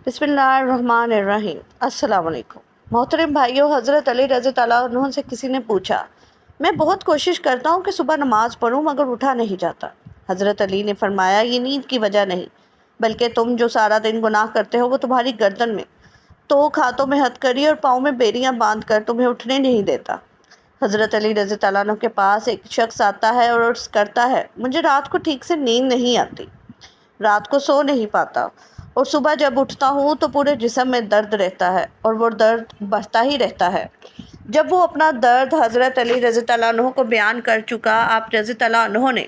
بسم اللہ الرحمن الرحیم۔ السلام علیکم محترم بھائیوں، حضرت علی رضی اللہ عنہ سے کسی نے پوچھا، میں بہت کوشش کرتا ہوں کہ صبح نماز پڑھوں مگر اٹھا نہیں جاتا۔ حضرت علی نے فرمایا، یہ نیند کی وجہ نہیں بلکہ تم جو سارا دن گناہ کرتے ہو وہ تمہاری گردن میں توک، ہاتھوں میں ہتھ کڑی اور پاؤں میں بیڑیاں باندھ کر تمہیں اٹھنے نہیں دیتا۔ حضرت علی رضی اللہ عنہ کے پاس ایک شخص آتا ہے اور عرض کرتا ہے، مجھے رات کو ٹھیک سے نیند نہیں آتی، رات کو سو نہیں پاتا اور صبح جب اٹھتا ہوں تو پورے جسم میں درد رہتا ہے اور وہ درد بڑھتا ہی رہتا ہے۔ جب وہ اپنا درد حضرت علی رضی اللہ عنہ کو بیان کر چکا، آپ رضی اللہ عنہ نے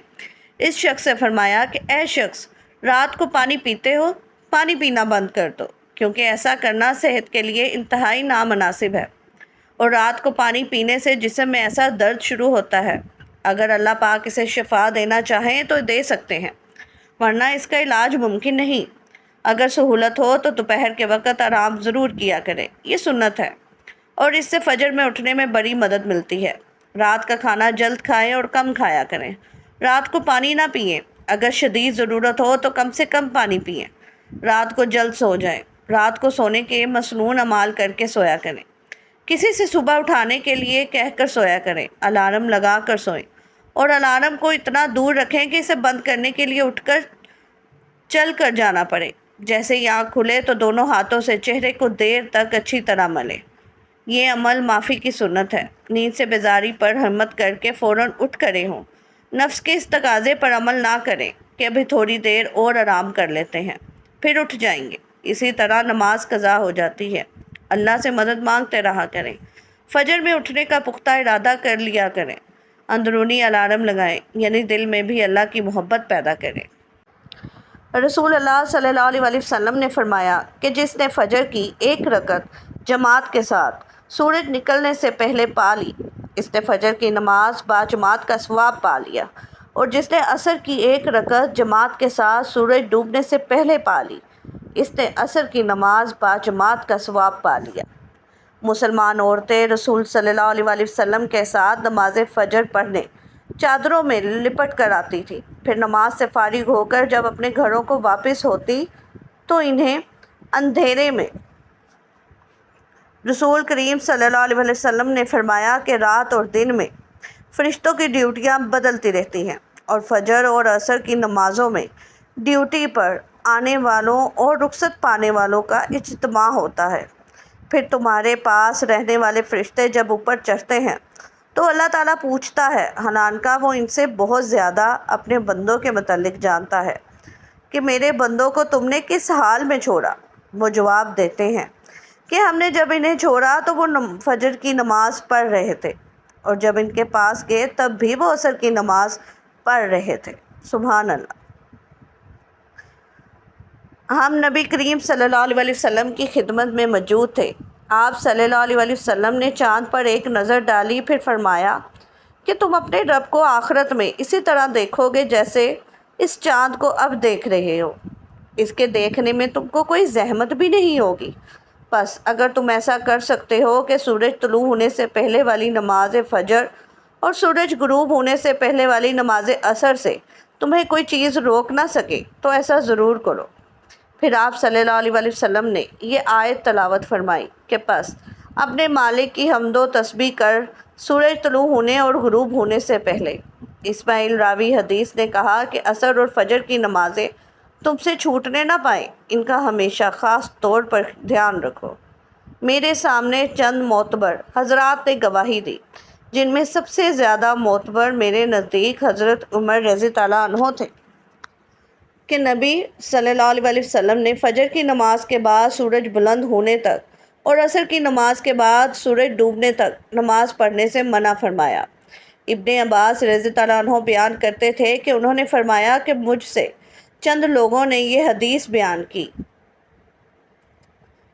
اس شخص سے فرمایا کہ اے شخص، رات کو پانی پیتے ہو؟ پانی پینا بند کر دو، کیونکہ ایسا کرنا صحت کے لیے انتہائی نامناسب ہے، اور رات کو پانی پینے سے جسم میں ایسا درد شروع ہوتا ہے، اگر اللہ پاک اسے شفا دینا چاہیں تو دے سکتے ہیں، ورنہ اس کا علاج ممکن نہیں۔ اگر سہولت ہو تو دوپہر کے وقت آرام ضرور کیا کریں، یہ سنت ہے، اور اس سے فجر میں اٹھنے میں بڑی مدد ملتی ہے۔ رات کا کھانا جلد کھائیں اور کم کھایا کریں۔ رات کو پانی نہ پئیں، اگر شدید ضرورت ہو تو کم سے کم پانی پئیں۔ رات کو جلد سو جائیں، رات کو سونے کے مسنون اعمال کر کے سویا کریں۔ کسی سے صبح اٹھانے کے لیے کہہ کر سویا کریں، الارم لگا کر سوئیں، اور الارم کو اتنا دور رکھیں کہ اسے بند کرنے کے لیے اٹھ کر چل کر جانا پڑے۔ جیسے ہی آنکھ کھلے تو دونوں ہاتھوں سے چہرے کو دیر تک اچھی طرح ملیں۔ یہ عمل معافی کی سنت ہے۔ نیند سے بیداری پر ہمت کر کے فوراً اٹھ کھڑے ہوں۔ نفس کے اس تقاضے پر عمل نہ کریں کہ ابھی تھوڑی دیر اور آرام کر لیتے ہیں، پھر اٹھ جائیں گے۔ اسی طرح نماز قضا ہو جاتی ہے۔ اللہ سے مدد مانگتے رہا کریں۔ فجر میں اٹھنے کا پختہ ارادہ کر لیا کریں۔ اندرونی الارم لگائیں، یعنی دل میں بھی اللہ کی محبت پیدا کریں۔ رسول اللہ صلی اللہ علیہ وسلم نے فرمایا کہ جس نے فجر کی ایک رکعت جماعت کے ساتھ سورج نکلنے سے پہلے پا لی، اس نے فجر کی نماز باجماعت کا ثواب پا لیا، اور جس نے عصر کی ایک رکعت جماعت کے ساتھ سورج ڈوبنے سے پہلے پا لی، اس نے عصر کی نماز باجماعت کا ثواب پا لیا۔ مسلمان عورتیں رسول صلی اللہ علیہ وسلم کے ساتھ نماز فجر پڑھنے چادروں میں لپٹ کر آتی تھی، پھر نماز سے فارغ ہو کر جب اپنے گھروں کو واپس ہوتی تو انہیں اندھیرے میں رسول کریم صلی اللہ علیہ وسلم نے فرمایا کہ رات اور دن میں فرشتوں کی ڈیوٹیاں بدلتی رہتی ہیں، اور فجر اور عصر کی نمازوں میں ڈیوٹی پر آنے والوں اور رخصت پانے والوں کا اجتماع ہوتا ہے۔ پھر تمہارے پاس رہنے والے فرشتے جب اوپر چڑھتے ہیں تو اللہ تعالیٰ پوچھتا ہے، حالانکہ وہ ان سے بہت زیادہ اپنے بندوں کے متعلق جانتا ہے، کہ میرے بندوں کو تم نے کس حال میں چھوڑا؟ وہ جواب دیتے ہیں کہ ہم نے جب انہیں چھوڑا تو وہ فجر کی نماز پڑھ رہے تھے، اور جب ان کے پاس گئے تب بھی وہ عصر کی نماز پڑھ رہے تھے۔ سبحان اللہ۔ ہم نبی کریم صلی اللہ علیہ وسلم کی خدمت میں موجود تھے۔ آپ صلی اللہ علیہ وسلم نے چاند پر ایک نظر ڈالی، پھر فرمایا کہ تم اپنے رب کو آخرت میں اسی طرح دیکھو گے جیسے اس چاند کو اب دیکھ رہے ہو۔ اس کے دیکھنے میں تم کو کوئی زحمت بھی نہیں ہوگی۔ بس اگر تم ایسا کر سکتے ہو کہ سورج طلوع ہونے سے پہلے والی نماز فجر اور سورج غروب ہونے سے پہلے والی نماز عصر سے تمہیں کوئی چیز روک نہ سکے تو ایسا ضرور کرو۔ پھر آپ صلی اللہ علیہ وسلم نے یہ آیت تلاوت فرمائی کہ پس اپنے مالک کی حمد و تسبیح کر سورج طلوع ہونے اور غروب ہونے سے پہلے۔ اسماعیل راوی حدیث نے کہا کہ عصر اور فجر کی نمازیں تم سے چھوٹنے نہ پائیں، ان کا ہمیشہ خاص طور پر دھیان رکھو۔ میرے سامنے چند معتبر حضرات نے گواہی دی، جن میں سب سے زیادہ معتبر میرے نزدیک حضرت عمر رضی اللہ عنہ تھے، کہ نبی صلی اللہ علیہ وسلم نے فجر کی نماز کے بعد سورج بلند ہونے تک اور عصر کی نماز کے بعد سورج ڈوبنے تک نماز پڑھنے سے منع فرمایا۔ ابن عباس رضی اللہ عنہ بیان کرتے تھے کہ انہوں نے فرمایا کہ مجھ سے چند لوگوں نے یہ حدیث بیان کی۔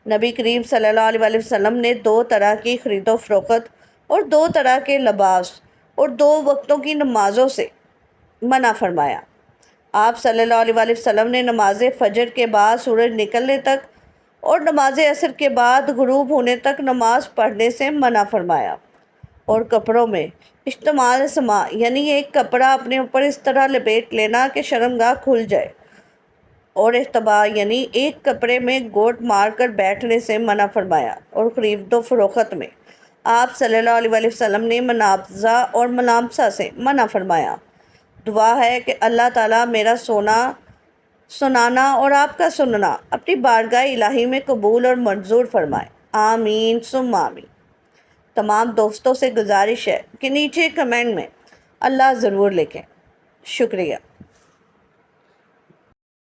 نبی کریم صلی اللہ علیہ وسلم نے 2 طرح کی خرید و فروخت اور 2 طرح کے لباس اور 2 وقتوں کی نمازوں سے منع فرمایا۔ آپ صلی اللہ علیہ وسلم نے نماز فجر کے بعد سورج نکلنے تک اور نماز عصر کے بعد غروب ہونے تک نماز پڑھنے سے منع فرمایا، اور کپڑوں میں اشتمال سما، یعنی ایک کپڑا اپنے اوپر اس طرح لپیٹ لینا کہ شرمگاہ کھل جائے، اور احتبا یعنی ایک کپڑے میں گوٹ مار کر بیٹھنے سے منع فرمایا، اور خرید و فروخت میں آپ صلی اللہ علیہ وآلہ وسلم نے منابضہ اور ملامسہ سے منع فرمایا۔ دعا ہے کہ اللہ تعالیٰ میرا سنانا اور آپ کا سننا اپنی بارگاہ الہی میں قبول اور منظور فرمائے، آمین ثم آمین۔ تمام دوستوں سے گزارش ہے کہ نیچے کمنٹ میں اللہ ضرور لکھیں۔ شکریہ۔